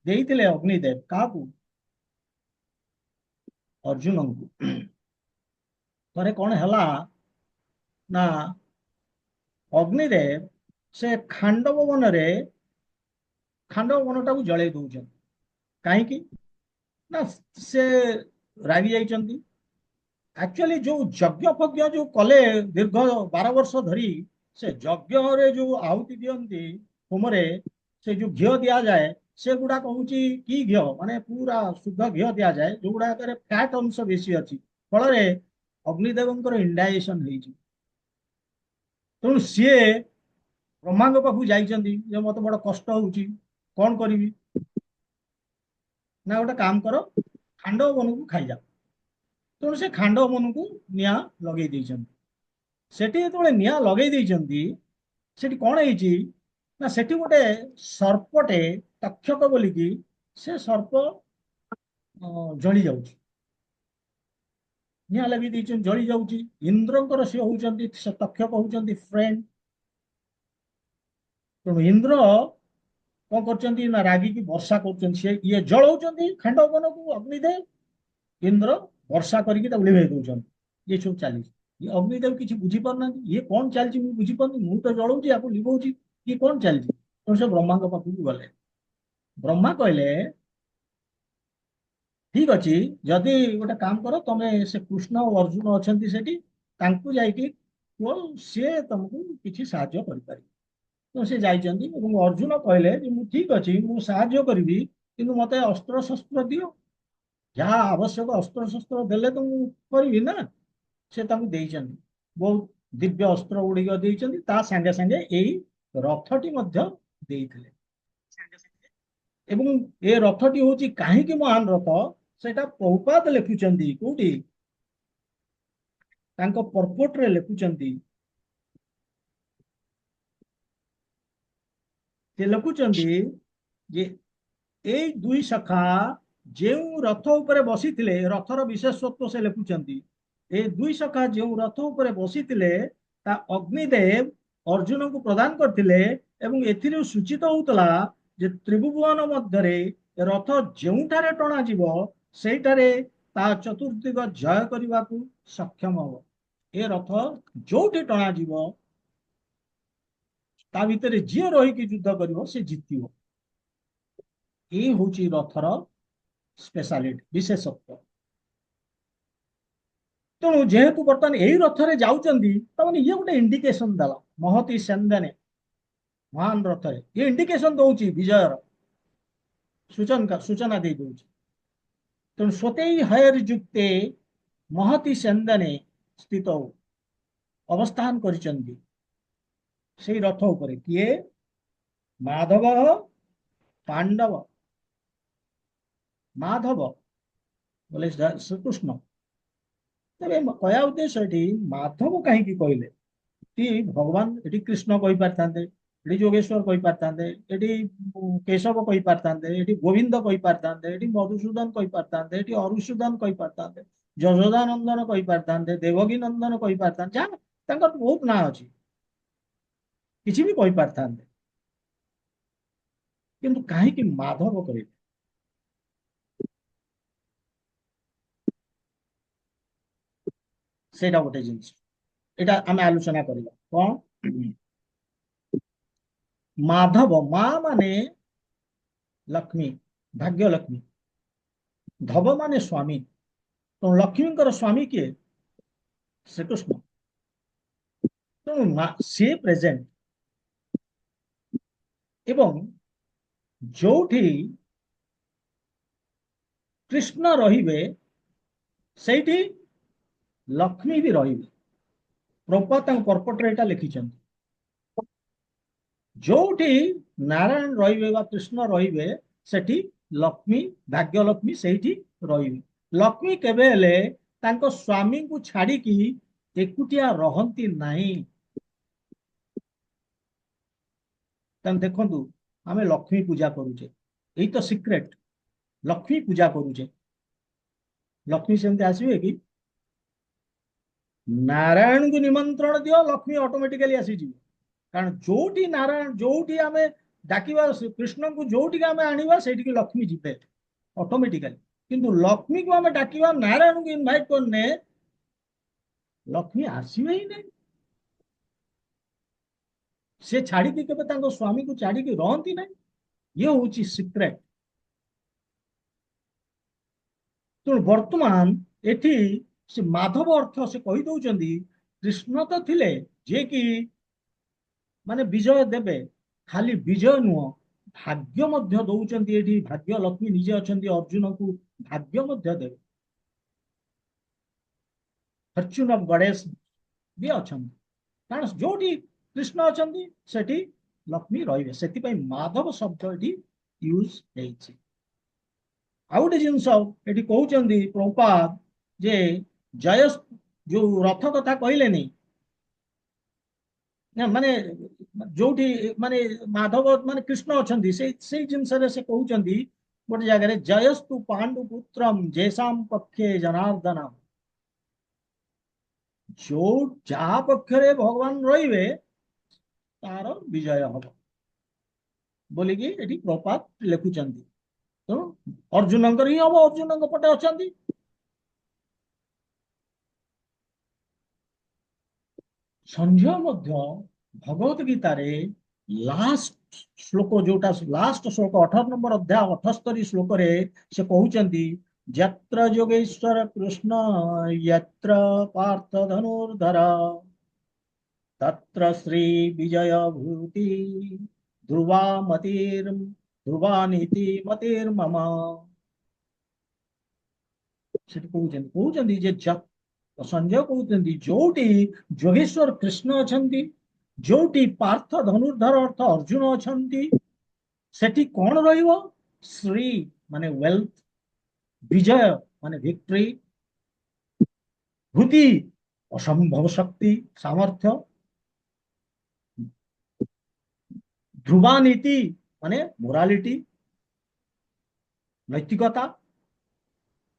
ଦେଇଥିଲେ ଅଗ୍ନିଦେବ କାହାକୁ? ଅର୍ଜୁନଙ୍କୁ। ଥରେ କଣ ହେଲା ନା, ଅଗ୍ନିଦେବ ସେ ଖାଣ୍ଡବ ବନଟାକୁ ଜଳେଇ ଦଉଛନ୍ତି। କାହିଁକି ନା ସେ ରାଗି ଯାଇଛନ୍ତି। ଆକ୍ଚୁଆଲି ଯୋଉ ଯଜ୍ଞ ଫଜ୍ଞ ଯୋଉ କଲେ ଦୀର୍ଘ 12 ବର୍ଷ ଧରି, ସେ ଯଜ୍ଞରେ ଯୋଉ ଆହୁତି ଦିଅନ୍ତି ହୋମରେ, ସେ ଯୋଉ ଘିଅ ଦିଆଯାଏ, ସେଗୁଡାକ ହଉଛି କି ଘିଅ? ମାନେ ପୁରା ଶୁଦ୍ଧ ଘିଅ ଦିଆଯାଏ, ଯୋଉଗୁଡାକରେ ଫ୍ୟାଟ ଅଂଶ ବେଶୀ ଅଛି। ଫଳରେ ଅଗ୍ନିଦେବଙ୍କର ଇଣ୍ଡାଇଜେସନ ହେଇଛି। ତେଣୁ ସିଏ ବ୍ରହ୍ମାଙ୍କ ପାଖକୁ ଯାଇଛନ୍ତି ଯେ ମତେ ବଡ କଷ୍ଟ ହଉଛି, କଣ କରିବି? ନା ଗୋଟେ କାମ କର, ଖାଣ୍ଡବ ବନକୁ ଖାଇଯାଅ। ତେଣୁ ସେ ଖାଣ୍ଡବ ବନକୁ ନିଆଁ ଲଗେଇ ଦେଇଛନ୍ତି। ସେଠି ଯେତେବେଳେ ନିଆଁ ଲଗେଇ ଦେଇଛନ୍ତି, ସେଠି କଣ ହେଇଛି ନା, ସେଠି ଗୋଟେ ସର୍ପଟେ, ତକ୍ଷକ ବୋଲିକି, ସେ ସର୍ପ ଜଳି ଯାଉଛି। ନିଆଁ ଲଗେଇ ଦେଇଛନ୍ତି, ଜଳି ଯାଉଛି। ଇନ୍ଦ୍ରଙ୍କର ସେ ହଉଛନ୍ତି, ସେ ତକ୍ଷକ ହଉଛନ୍ତି ଫ୍ରେଣ୍ଡ। ତେଣୁ ଇନ୍ଦ୍ର କଣ କରୁଛନ୍ତି ନା, ରାଗିକି ବର୍ଷା କରୁଛନ୍ତି। ସେ ଇଏ ଜଳଉଛନ୍ତି ଖାଣ୍ଡବ ବନକୁ, ଅଗ୍ନିଦେବ। ଇନ୍ଦ୍ର ବର୍ଷା କରିକି ତାକୁ ଲିଭେଇ ଦଉଛନ୍ତି। ଇଏ ସବୁ ଚାଲିଛି। ଇଏ ଅଗ୍ନିଦେବ କିଛି ବୁଝିପାରୁନାହାନ୍ତି, ଇଏ କଣ ଚାଲିଛି ମୁଁ ବୁଝିପାରୁନି, ମୁଁ ତ ଜଳଉଛି, ଆକୁ ଲିଭଉଛି, ଇଏ କଣ ଚାଲିଛି? ତେଣୁ ସେ ବ୍ରହ୍ମାଙ୍କ ପାଖକୁ ଗଲେ। ବ୍ରହ୍ମା କହିଲେ ଠିକ ଅଛି, ଯଦି ଗୋଟେ କାମ କର, ତମେ ସେ କୃଷ୍ଣ ଓ ଅର୍ଜୁନ ଅଛନ୍ତି ସେଠି, ତାଙ୍କୁ ଯାଇକି କୁହ, ସିଏ ତମକୁ କିଛି ସାହାଯ୍ୟ କରିପାରିବେ। ତ ସେ ଯାଇଛନ୍ତି ଏବଂ ଅର୍ଜୁନ କହିଲେ ଯେ ମୁଁ ଠିକ ଅଛି, ମୁଁ ସାହାଯ୍ୟ କରିବି, କିନ୍ତୁ ମତେ ଅସ୍ତ୍ର ଶସ୍ତ୍ର ଦିଅ। ଯାହା ଆବଶ୍ୟକ ଅସ୍ତ୍ରଶସ୍ତ୍ର ଦେଲେ ତ ମୁଁ କରିବି ନା। ସେ ତାଙ୍କୁ ଦେଇଛନ୍ତି, ବହୁତ ଦିବ୍ୟ ଅସ୍ତ୍ର ଗୁଡିକ ଦେଇଛନ୍ତି। ତା ସାଙ୍ଗେ ସାଙ୍ଗେ ଏଇ ରଥଟି ମଧ୍ୟ ଦେଇଥିଲେ। ଏବଂ ଏ ରଥଟି ହଉଛି କାହିଁକି ମହାନ ରଥ, ସେଟା ପ୍ରଭୁପାଦ ଲେଖୁଛନ୍ତି। କୋଉଠି? ତାଙ୍କ ପର୍ପୋଟରେ ଲେଖୁଛନ୍ତି। ସେ ଲେଖୁଛନ୍ତି ଯେ ଏଇ ଦୁଇ ସଖା ଯେଉଁ ରଥ ଉପରେ ବସିଥିଲେ, ରଥର ବିଶେଷତ୍ୱ ସେ ଲେଖୁଛନ୍ତି। ଏ ଦୁଇ ସଖା ଯେଉଁ ରଥ ଉପରେ ବସିଥିଲେ, ତା ଅଗ୍ନିଦେବ ଅର୍ଜୁନଙ୍କୁ ପ୍ରଦାନ କରିଥିଲେ। ଏବଂ ଏଥିରୁ ସୂଚିତ ହଉଥିଲା ଯେ ତ୍ରିଭୁବନ ମଧ୍ୟରେ ରଥ ଯେଉଁଠାରେ ଟଣାଯିବ, ସେଇଠାରେ ତା ଚତୁର୍ଦିଗ ଜୟ କରିବାକୁ ସକ୍ଷମ ହବ। ଏ ରଥ ଯୋଉଠି ଟଣାଯିବ, ତା ଭିତରେ ଯିଏ ରହିକି ଯୁଦ୍ଧ କରିବ, ସେ ଜିତିବ। ଏଇ ହଉଛି ରଥର ସ୍ପେଶାଲିଟି, ବିଶେଷତ୍ୱ। ତେଣୁ ଯେହେତୁ ବର୍ତ୍ତମାନ ଏଇ ରଥରେ ଯାଉଛନ୍ତି, ତାମାନେ ଇଏ ଗୋଟେ ଇଣ୍ଡିକେସନ ଦେଲା, ମହତି ସେନ୍ଦନେ, ମହାନ ରଥରେ ଇଏ ଇଣ୍ଡିକେସନ ଦଉଛି ବିଜୟର ସୂଚନା ଦେଇ ଦଉଛି। ତେଣୁ ସ୍ୱତେଇ ହୟର ଯୁକ୍ତେ ମହତି ସେନ୍ଦନେ ସ୍ଥିତ ଅବସ୍ଥାନ କରିଛନ୍ତି। ସେଇ ରଥ ଉପରେ କିଏ? ମାଧବ, ପାଣ୍ଡବ। ମାଧବ ବୋଲେ ଶ୍ରୀକୃଷ୍ଣ। ତେବେ କହିବା ଉଦ୍ଦେଶ୍ୟ ଏଠି, ମାଧବ କାହିଁକି କହିଲେ? ଏଠି ଭଗବାନ, ଏଠି କୃଷ୍ଣ କହିପାରିଥାନ୍ତେ, ଏଠି ଯୋଗେଶ୍ଵର କହିପାରିଥାନ୍ତେ, ଏଠି କେଶବ କହିପାରିଥାନ୍ତେ, ଏଠି ଗୋବିନ୍ଦ କହିପାରିଥାନ୍ତେ, ଏଠି ମଧୁସୂଦନ କହିପାରିଥାନ୍ତେ, ଏଠି ଅରୁଷୁଦନ କହିପାରିଥାନ୍ତେ, ଯଶୋଦାନନ୍ଦନ କହିପାରିଥାନ୍ତେ, ଦେବକୀ ନନ୍ଦନ କହିପାରିଥାନ୍ତେ। ଯାହା ତାଙ୍କର ବହୁତ ନାଁ ଅଛି, କିଛି ବି କହିପାରିଥାନ୍ତେ। କିନ୍ତୁ କାହିଁକି ମାଧବ କହିଲେ? ସେଇଟା ଗୋଟେ ଜିନିଷ, ଏଇଟା ଆମେ ଆଲୋଚନା କରିବା। କଣ? ମାଧବ, ମା ମାନେ ଲକ୍ଷ୍ମୀ, ଭାଗ୍ୟ ଲକ୍ଷ୍ମୀ। ଧବ ମାନେ ସ୍ୱାମୀ। ତ ଲକ୍ଷ୍ମୀଙ୍କର ସ୍ୱାମୀ କିଏ? ଶ୍ରୀକୃଷ୍ଣ। ତେଣୁ ସିଏ ପ୍ରେଜେଣ୍ଟ। ଏବଂ ଯୋଉଠି କୃଷ୍ଣ ରହିବେ, ସେଇଠି ଲକ୍ଷ୍ମୀ ବି ରହିବେ। ପ୍ରଭୁପାଦ ତାଙ୍କ ପର୍ପଟରେ ଏଇଟା ଲେଖିଛନ୍ତି। ଯୋଉଠି ନାରାୟଣ ରହିବେ ବା କୃଷ୍ଣ ରହିବେ ସେଠି ଲକ୍ଷ୍ମୀ, ଭାଗ୍ୟଲକ୍ଷ୍ମୀ ସେଇଠି ରହିବେ। ଲକ୍ଷ୍ମୀ କେବେ ହେଲେ ତାଙ୍କ ସ୍ୱାମୀଙ୍କୁ ଛାଡିକି ଏକୁଟିଆ ରହନ୍ତି ନାହିଁ। ତାହେଲେ ଦେଖନ୍ତୁ, ଆମେ ଲକ୍ଷ୍ମୀ ପୂଜା କରୁଛେ, ଏଇ ତ ସିକ୍ରେଟ। ଲକ୍ଷ୍ମୀ ପୂଜା କରୁଛେ, ଲକ୍ଷ୍ମୀ ସେମିତି ଆସିବେ କି? ନାରାୟଣଙ୍କୁ ନିମନ୍ତ୍ରଣ ଦିଅ, ଲକ୍ଷ୍ମୀ ଅଟୋମେଟିକାଲି ଆସିଯିବେ। କାରଣ ଯୋଉଠି ନାରାୟଣ, ଯୋଉଠି ଆମେ ଡାକିବା କୃଷ୍ଣଙ୍କୁ, ଯୋଉଠିକି ଆମେ ଆଣିବା ସେଇଠିକି ଲକ୍ଷ୍ମୀ ଯିବେ ଅଟୋମେଟିକାଲି। କିନ୍ତୁ ଲକ୍ଷ୍ମୀକୁ ଆମେ ଡାକିବା, ନାରାୟଣଙ୍କୁ ଇନଭାଇଟ କରିନେ, ଲକ୍ଷ୍ମୀ ଆସିବେ ହିଁ ନାହିଁ। ସେ ଛାଡିକି କେବେ ତାଙ୍କ ସ୍ୱାମୀକୁ ଛାଡିକି ରହନ୍ତି ନାହିଁ। ଇଏ ହଉଛି ସିକ୍ରେଟ। ତେଣୁ ବର୍ତ୍ତମାନ ଏଠି ସେ ମାଧବ ଅର୍ଥ ସେ କହିଦଉଛନ୍ତି, କୃଷ୍ଣ ତ ଥିଲେ ଯିଏକି ମାନେ ବିଜୟ ଦେବେ, ଖାଲି ବିଜୟ ନୁହଁ, ଭାଗ୍ୟ ମଧ୍ୟ ଦଉଛନ୍ତି। ଏଠି ଭାଗ୍ୟ ଲକ୍ଷ୍ମୀ ନିଜେ ଅଛନ୍ତି, ଅର୍ଜୁନକୁ ଭାଗ୍ୟ ମଧ୍ୟ ଦେବେ। ଫର୍ଚ୍ୟୁନ ଅଫ ଗଡେସ୍ ବି ଅଛନ୍ତି। କାରଣ ଯୋଉଠି କୃଷ୍ଣ ଅଛନ୍ତି ସେଠି ଲକ୍ଷ୍ମୀ ରହିବେ, ସେଥିପାଇଁ ମାଧବ ଶବ୍ଦ ଏଠି ୟୁଜ ହେଇଛି। ଆଉ ଗୋଟେ ଜିନିଷ ଏଠି କହୁଛନ୍ତି ପ୍ରଭୁପାଦ ଯେ ଜୟ, ଯୋଉ ରଥ କଥା କହିଲେନି ନା, ମାନେ ଯୋଉଠି ମାନେ ମାଧବ ମାନେ କୃଷ୍ଣ ଅଛନ୍ତି ସେଇ ଜିନିଷରେ ସେ କହୁଛନ୍ତି ଗୋଟେ ଜାଗାରେ, ଜୟସ୍ତୁ ପାଣ୍ଡୁ ପୁତ୍ରମ୍ ଜେସାମ ପକ୍ଷେ ଜନାର୍ଦ୍ଦନ। ଯୋଉ ଯାହା ପକ୍ଷରେ ଭଗବାନ ରହିବେ ତାର ବିଜୟ ହବ ବୋଲିକି ଏଠି ପ୍ରପାତ ଲେଖୁଛନ୍ତି। ତେଣୁ ଅର୍ଜୁନଙ୍କର ହିଁ ହବ, ଅର୍ଜୁନଙ୍କ ପଟେ ଅଛନ୍ତି। ସଞ୍ଜୟ ମଧ୍ୟ ଭଗବତ ଗୀତାରେ ଲାଷ୍ଟ ଶ୍ଲୋକ, ଯୋଉଟା ଲାଷ୍ଟ ଶ୍ଲୋକ 18 ନମ୍ବର ଅଧ୍ୟାୟ 78 ଶ୍ଲୋକରେ ସେ କହୁଛନ୍ତି, ଯତ୍ର ଯୋଗେଶ୍ୱର କୃଷ୍ଣ ଯତ୍ର ପାର୍ଥ ଧନୁର୍ଧର ତତ୍ର ଶ୍ରୀ ବିଜୟ ଭୂତି ଧ୍ରୁବା ମତିର୍ ଧ୍ରୁବା ନୀତି ମତିର୍ମମ। ସେଠି କହୁଛନ୍ତି ଯେ ସଞ୍ଜୟ କହୁଛନ୍ତି, ଯୋଉଠି ଯୋଗେଶ୍ୱର କୃଷ୍ଣ ଅଛନ୍ତି, ଯୋଉଠି ପାର୍ଥ ଧନୁର୍ଧର ଅର୍ଥ ଅର୍ଜୁନ ଅଛନ୍ତି, ସେଠି କଣ ରହିବ? ଶ୍ରୀ ମାନେ ୱେଲ୍ଥ, ବିଜୟ ମାନେ ଭିକ୍ଟ୍ରି, ଭୂତି ଅସମ୍ଭବ ଶକ୍ତି ସାମର୍ଥ୍ୟ, ଧ୍ରୁବା ନୀତି ମାନେ ମୋରାଲିଟି ନୈତିକତା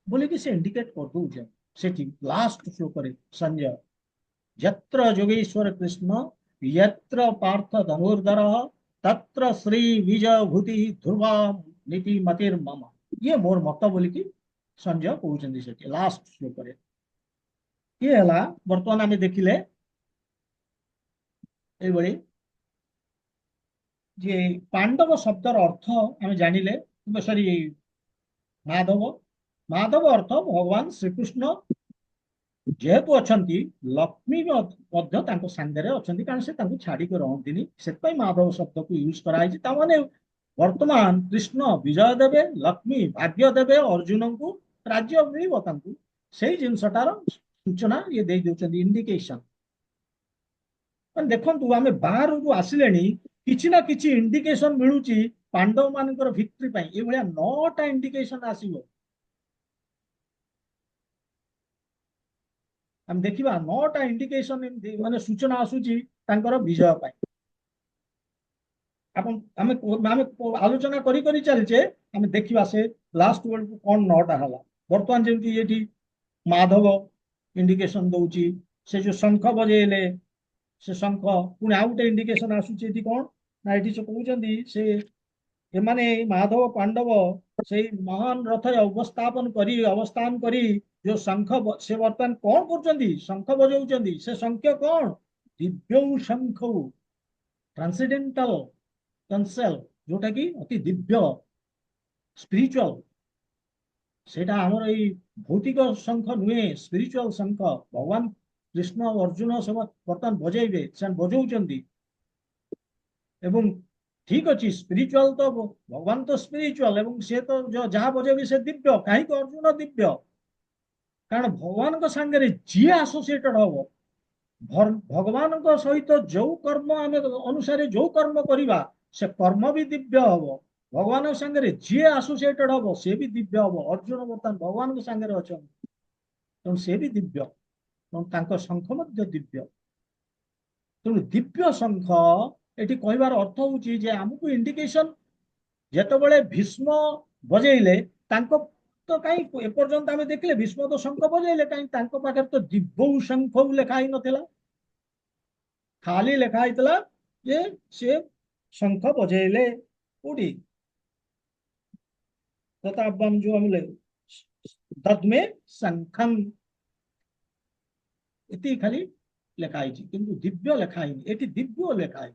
ବୋଲିକି ସେ ଇଣ୍ଡିକେଟ କରିଦଉଛନ୍ତି ସେଠି ଲାଷ୍ଟ ଶ୍ଲୋକରେ ସଞ୍ଜୟ। ଯତ୍ର ଯୋଗେଶ୍ୱର କୃଷ୍ଣ यत्र पार्थ धनुर्धर तत्र श्री विजय भूति ध्रुवा नीति मतिर्मम। ये मोर मत बोलिकी संजय कहते सेठी लास्ट श्लोक रे। ये हला वर्तमान आमे देखिले एबळी जे पांडव शब्दर अर्थ आमे जानिले, सॉरी माधव, माधव अर्थ भगवान श्रीकृष्ण जेहेतु अछंती लक्ष्मी सांगे अछंती, कारण से छाड़ी रहती से माधव शब्द को यूज कराई। ताने वर्तमान कृष्ण विजय देवे, लक्ष्मी भाग्य देवे, अर्जुन को राज्य मिल से जिनसटार सूचना ये दे दौरान इंडिकेशन। देखु आम बाहर जो आसिले किसी ना किसी इंडिकेशन मिलूँ पांडव मानकर भिक्ट्री ये 9टा इंडिकेशन आसो। हम देखा 9टा इंडिकेशन माने सूचना आसूची विजय पाई। आलोचना करी चलचे आम देखा से लास्ट वर्ल्ड को कौन 9टा हला। बर्तमान जमी ये माधव इंडिकेशन दौची, से जो शंख बजेले से शंख पुणी आउ गोटे इंडिकेशन आसूची कौन ना ये कहते से एमाने माधव पांडव से महान रथ अवस्थापन करी अवस्थान करी जो शंख से बर्तमान कौन कर शंख बजाऊं से शंख कौन दिव्य शंख ट्रांसेंडेंटल कंसेल जोटा कि अति दिव्य स्पिरिचुअल सेटा हमर ए भौतिक शंख नुहे स्पिरिचुअल शंख भगवान कृष्ण अर्जुन सब बर्तमान बजेबे से बजाऊं एवं ठीक अच्छे स्पिरिचुअल तो भगवान तो स्पिरिचुअल एवं से तो जो जहाँ बजेबे से दिव्य कहीं अर्जुन दिव्य कारण भगवान सांगे जी आसोसिएटेड हम भगवान सहित जो कर्म आम अनुसार जो कर्म करवा से कर्म भी दिव्य हम भगवान सांगे जी आसोसिएटेड हम सी भी दिव्य हम अर्जुन बर्तमान भगवान सांगे अच्छा तेणु सी भी दिव्य तेणु शंख मध्य दिव्य तेणु दिव्य शंख ये कहबार अर्थ हूँ आमको इंडिकेशन जिते भीष्म बजेले तो कहीं एपर्यंत आम देखले भीष्म तो शंख बजेले कहीं पाखे तो दिव्य शंख लिखा ही नाला खाली लिखा होता जे से शंख बजेले कौटी प्रतापवान जो हम दद्मे शंखम इति खाली लिखाई किंतु दिव्य लिखाई ये दिव्य लिखाई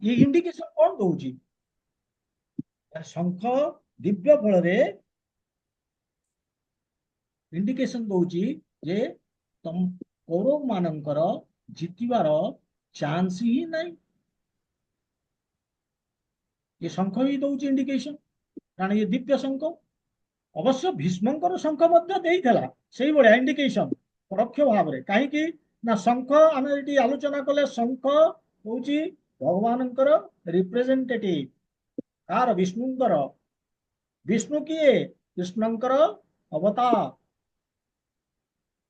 ये इंडिकेशन कौन दौर शंख दिव्य फल इंडिकेशन दौर जे तुम कौरव मानकर जितबार चांस ही नहीं ये शंख ही दौर इंडिकेशन कारण ये दिव्य शंख अवश्य भीष्मकर शंख से भाया इंडिकेशन परोक्ष भाव में कहीं ना शंख आम ये आलोचना कले शंख हूँ भगवान रिप्रेजेंटेटिव कार विष्णुंकर विष्णु किए कृष्णंकर अवतार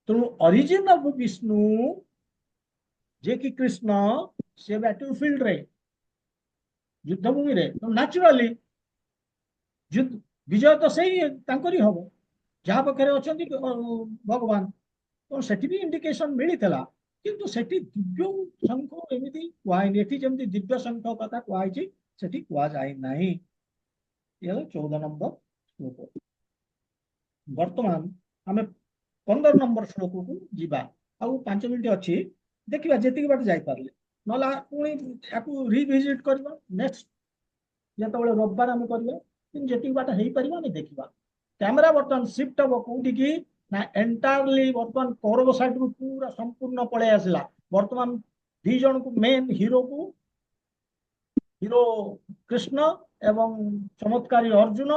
तेणु ओरिजिन ऑफ विष्णु जे कि कृष्ण से बैटलफील्ड रे युद्धभूमि रे तो नेचुरली युद्ध विजय तो सही हम जहाँ पाखे अच्छा भगवान तो सेठी भी इंडिकेशन मिलता किंतु सेठी दिव्य शंख एमती कहुई जमी दिव्य शंख कथा कहुई सेठी कहुए ना ये 14 नंबर श्लोक वर्तमान आम 15 नंबर श्लोक को जीवा आउ 5 मिनट अच्छी देखा जी बाट जापारे ना पुणी या रिविजिट करवा नेक्स्ट जो रविवार आम करवा जी बाट हो पार आम देखा कैमेरा बर्तमान शिफ्ट हम कौटी की ना एंटायरली बर्तमान कौरव साइड को पूरा संपूर्ण पलि आसला बर्तमान 2 जन को मेन हीरो को हीरो कृष्ण एवं चमत्कारी अर्जुन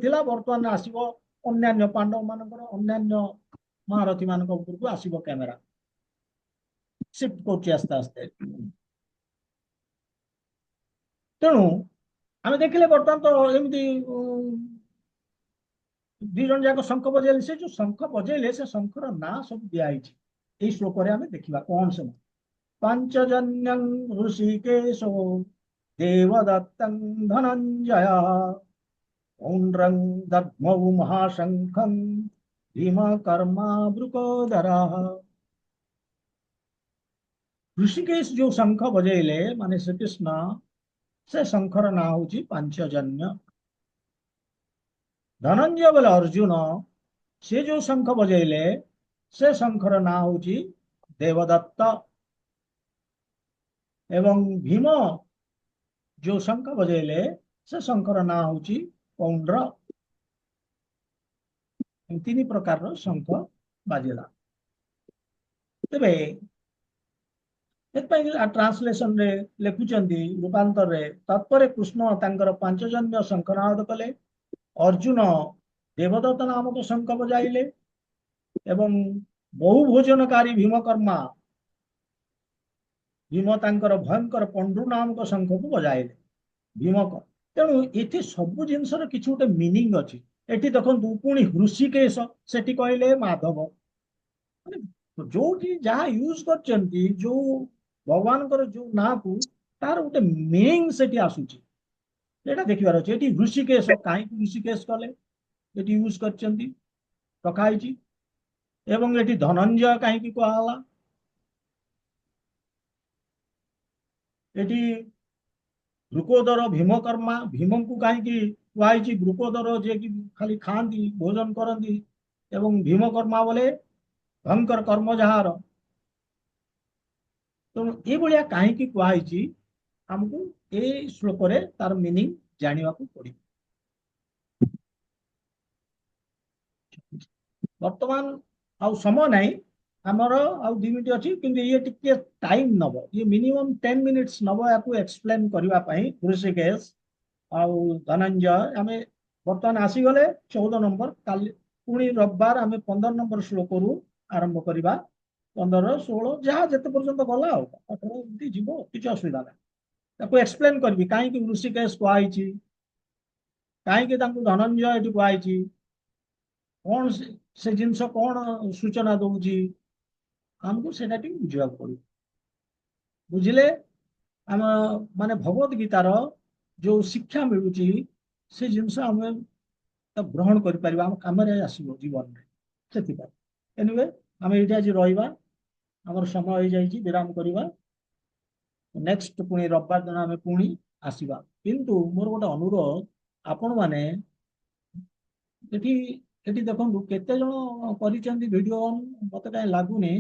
थिला बर्तमान आसीबो अन्यान्य पांडव मानकर अन्यान्य महारथी मानक उपरको आसीबो कैमेरा शिफ्ट करछि आस्ते आस्ते तेणु आम देखिले बर्तमान तो एमती 2 जन जाक शंख बजेले से जो शंख बजेले से शंखर ना सब दिखाई श्लोक आम देखा कौन से पांचजन्यं ऋषिकेशो देवदत्तं धनंजय पौंड्रं दद्मौ महाशंखं भीमकर्मा वृकोदरः ऋषिकेश जो शंख बजेले माने श्री कृष्ण से शंखर ना हूँ पांचजन्य धनंजय बोले अर्जुन से जो शंख बजेले से शंखर ना हूँ देवदत्त एवं भीम जो शंख बजेले से शंखर ना हूँ पौंड्र 3 प्रकार शंख बाजिला तेरे ट्रांसलेशन रे लिखुचंदी रूपांतर रे तत्पर कृष्ण तांकर 5 जन्य शंखनाद कले अर्जुन देवदत्त नामक शंख बजाइले एवं बहु भोजनकारी भीमकर्मा भीम तांकर भयंकर पंडु नामक शंख को बजाइले भीमक तेणु ये सब जिनस कि गोटे मीनिंग अच्छी एटी देखु पुणी ऋषिकेश से कहले माधव जो जहाँ यूज कर जो भगवान जो ना को तार गोटे मीनिंग से आसूची देखिबार अच्छे ये ऋषिकेश कहीं ऋषिकेश कले ये यूज कर रखाई एवं ये धनंजय कहीं कहला ये वृकोदर भीमकर्मा भीम को कहीं कहुई वृकोदर जे कि खाली खाती भोजन करती एवं भीमकर्मा बोले भयंकर कर्म जार तेणु ये भाया कहीं कहुई आमको ये श्लोक तार मीनिंग जाना पड़े वर्तमान आउ समय नहीं आमर आउ 2 मिनट अच्छी किंतु ये टिके टाइम नब ये मिनिमम 10 मिनिट्स नब या एक्सप्लेन करने ऋषिकेश आउ धनंजय आम बर्तमान आसीगले 14 नंबर पुणी रविवार आम 15 नंबर श्लोक आरंभ करवा 15 16 ଯାହା ଯେତେ ପର୍ଯ୍ୟନ୍ତ ଗଲା ଆଉ 18 ଏମିତି ଯିବ, କିଛି ଅସୁବିଧା ନାହିଁ। ତାକୁ ଏକ୍ସପ୍ଲେନ କରିବି କାହିଁକି ଋଷିକେଶ କୁହାହେଇଛି, କାହିଁକି ତାଙ୍କୁ ଧନଞ୍ଜୟ ଏଠି କୁହାହେଇଛି, କଣ ସେ ଜିନିଷ କଣ ସୂଚନା ଦଉଛି, ଆମକୁ ସେଇଟା ଟିକେ ବୁଝିବାକୁ ପଡିବ। ବୁଝିଲେ ଆମ ମାନେ ଭଗବତ ଗୀତାର ଯୋଉ ଶିକ୍ଷା ମିଳୁଛି ସେ ଜିନିଷ ଆମେ ତାକୁ ଗ୍ରହଣ କରିପାରିବା, ଆମ କାମରେ ଆସିବ ଜୀବନରେ। ସେଥିପାଇଁ ଏନିୱେ ଆମେ ଏଇଠି ଆଜି ରହିବା, ଆମର ସମୟ ହେଇଯାଇଛି, ବିରାମ କରିବା। ନେକ୍ସଟ ପୁଣି ରବିବାର ଦିନ ଆମେ ପୁଣି ଆସିବା। କିନ୍ତୁ ମୋର ଗୋଟେ ଅନୁରୋଧ, ଆପଣମାନେ ଏଠି ଏଠି ଦେଖନ୍ତୁ କେତେ ଜଣ କରିଛନ୍ତି ଭିଡିଓ ଅନ୍, ମତେ କାହିଁ ଲାଗୁନି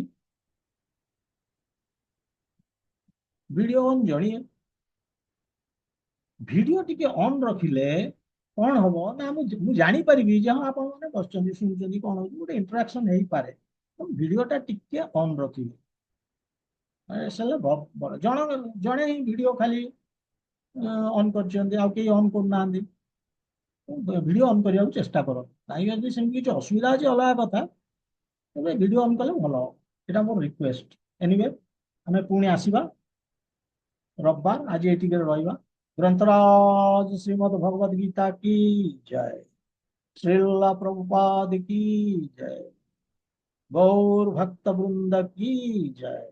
ଭିଡିଓ ଅନ୍ ଜଣିଏ। ଭିଡିଓ ଟିକେ ଅନ୍ ରଖିଲେ କଣ ହବ ନା ମୁଁ ଜାଣିପାରିବି ଯେ ହଁ ଆପଣ ମାନେ ବସିଛନ୍ତି ଶୁଣୁଛନ୍ତି, କଣ ହଉଛି ଗୋଟେ ଇଣ୍ଟରାକ୍ସନ ହେଇପାରେ। ଭିଡିଓଟା ଟିକେ ଅନ୍ ରଖିବେ, ଜଣେ ହିଁ ଭିଡିଓ ଖାଲି ଅନ୍ କରିଛନ୍ତି, ଆଉ କେହି ଅନ୍ କରୁନାହାନ୍ତି। ଭିଡିଓ ଅନ୍ କରିବାକୁ ଚେଷ୍ଟା କର, କାହିଁକି ଯଦି ସେମିତି କିଛି ଅସୁବିଧା ଅଛି ଅଲଗା କଥା, ତେବେ ଭିଡିଓ ଅନ୍ କଲେ ଭଲ ହବ, ଏଇଟା ମୋର ରିକ୍ୱେଷ୍ଟ। ଏନିୱେ ଆମେ ପୁଣି ଆସିବା ରବିବାର, ଆଜି ଏଠିକି ରହିବା। ग्रंथराज श्रीमद् भगवद गीता की जय, श्रील प्रभुपाद की जय, गौर भक्त वृंद की जय।